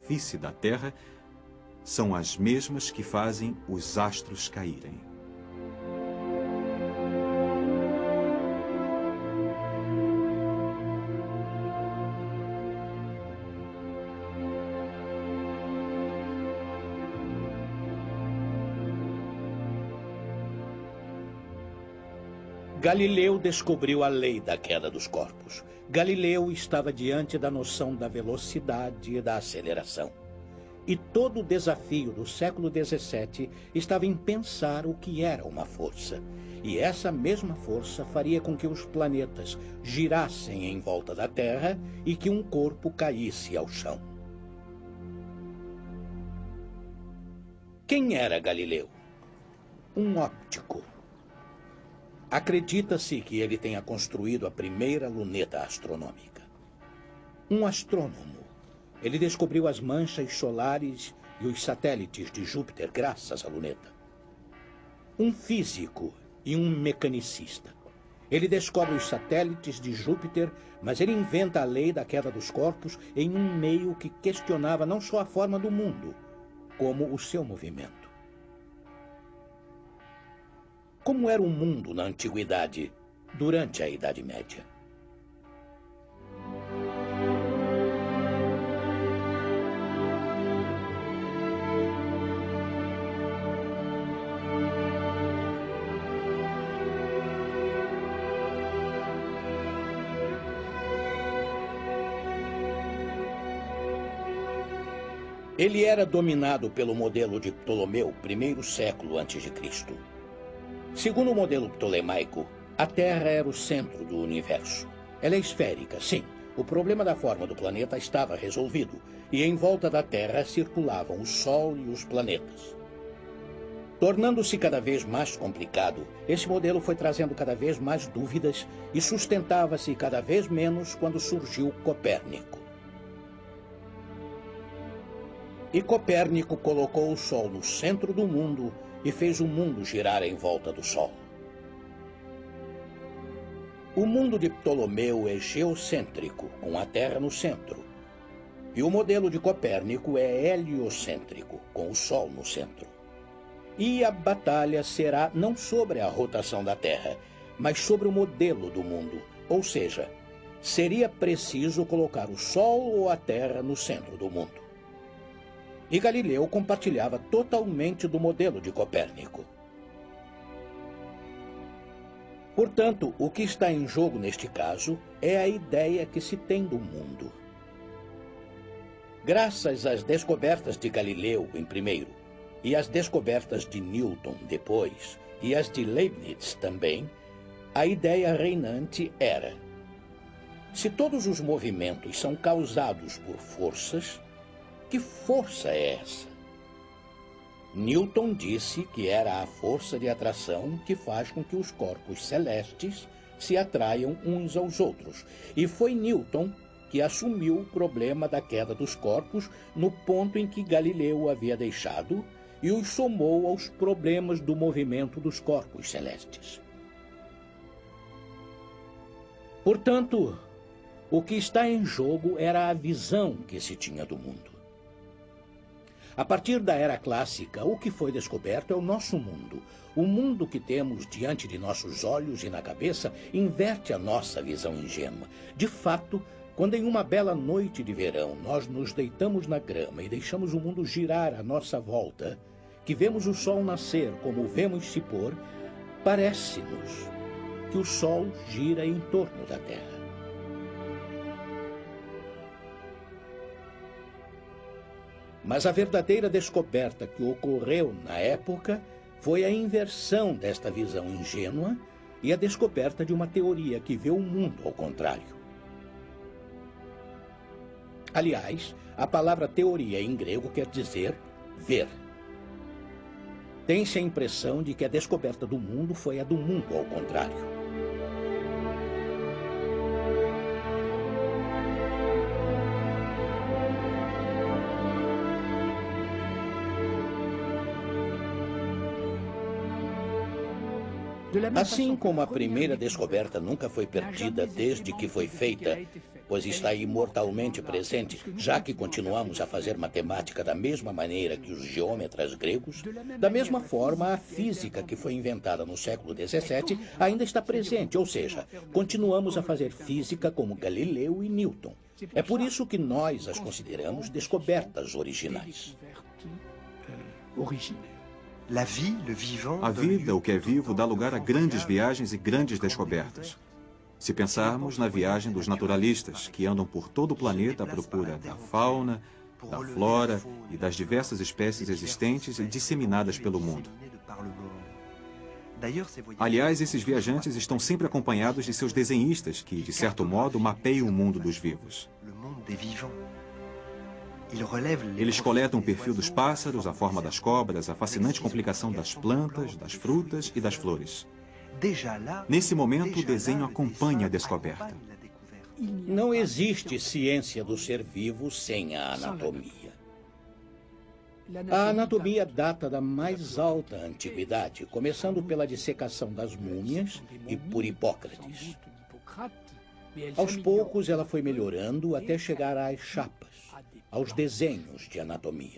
superfície da Terra são as mesmas que fazem os astros caírem. Galileu descobriu a lei da queda dos corpos. Galileu estava diante da noção da velocidade e da aceleração. E todo o desafio do século XVII estava em pensar o que era uma força. E essa mesma força faria com que os planetas girassem em volta da Terra e que um corpo caísse ao chão. Quem era Galileu? Um óptico. Acredita-se que ele tenha construído a primeira luneta astronômica. Um astrônomo. Ele descobriu as manchas solares e os satélites de Júpiter graças à luneta. Um físico e um mecanicista. Ele descobre os satélites de Júpiter, mas ele inventa a lei da queda dos corpos em um meio que questionava não só a forma do mundo, como o seu movimento. Como era o mundo na antiguidade, durante a Idade Média? Ele era dominado pelo modelo de Ptolomeu, primeiro século a.C. Segundo o modelo ptolemaico, a Terra era o centro do universo. Ela é esférica, sim. O problema da forma do planeta estava resolvido, e em volta da Terra circulavam o Sol e os planetas. Tornando-se cada vez mais complicado, esse modelo foi trazendo cada vez mais dúvidas e sustentava-se cada vez menos quando surgiu Copérnico. E Copérnico colocou o Sol no centro do mundo e fez o mundo girar em volta do Sol. O mundo de Ptolomeu é geocêntrico, com a Terra no centro. E o modelo de Copérnico é heliocêntrico, com o Sol no centro. E a batalha será não sobre a rotação da Terra, mas sobre o modelo do mundo. Ou seja, seria preciso colocar o Sol ou a Terra no centro do mundo. E Galileu compartilhava totalmente do modelo de Copérnico. Portanto, o que está em jogo neste caso é a ideia que se tem do mundo. Graças às descobertas de Galileu em primeiro, e às descobertas de Newton depois, e às de Leibniz também, a ideia reinante era: se todos os movimentos são causados por forças, que força é essa? Newton disse que era a força de atração que faz com que os corpos celestes se atraiam uns aos outros. E foi Newton que assumiu o problema da queda dos corpos no ponto em que Galileu havia deixado e os somou aos problemas do movimento dos corpos celestes. Portanto, o que está em jogo era a visão que se tinha do mundo. A partir da Era Clássica, o que foi descoberto é o nosso mundo. O mundo que temos diante de nossos olhos e na cabeça inverte a nossa visão ingênua. De fato, quando em uma bela noite de verão nós nos deitamos na grama e deixamos o mundo girar à nossa volta, que vemos o sol nascer como o vemos se pôr, parece-nos que o sol gira em torno da Terra. Mas a verdadeira descoberta que ocorreu na época foi a inversão desta visão ingênua e a descoberta de uma teoria que vê o mundo ao contrário. Aliás, a palavra teoria em grego quer dizer ver. Tem-se a impressão de que a descoberta do mundo foi a do mundo ao contrário. Assim como a primeira descoberta nunca foi perdida desde que foi feita, pois está imortalmente presente, já que continuamos a fazer matemática da mesma maneira que os geômetras gregos, da mesma forma, a física que foi inventada no século XVII ainda está presente, ou seja, continuamos a fazer física como Galileu e Newton. É por isso que nós as consideramos descobertas originais. A vida, o que é vivo, dá lugar a grandes viagens e grandes descobertas. Se pensarmos na viagem dos naturalistas, que andam por todo o planeta à procura da fauna, da flora e das diversas espécies existentes e disseminadas pelo mundo. Aliás, esses viajantes estão sempre acompanhados de seus desenhistas, que, de certo modo, mapeiam o mundo dos vivos. Eles coletam o perfil dos pássaros, a forma das cobras, a fascinante complicação das plantas, das frutas e das flores. Nesse momento, o desenho acompanha a descoberta. Não existe ciência do ser vivo sem a anatomia. A anatomia data da mais alta antiguidade, começando pela dissecação das múmias e por Hipócrates. Aos poucos, ela foi melhorando até chegar às chapas, aos desenhos de anatomia.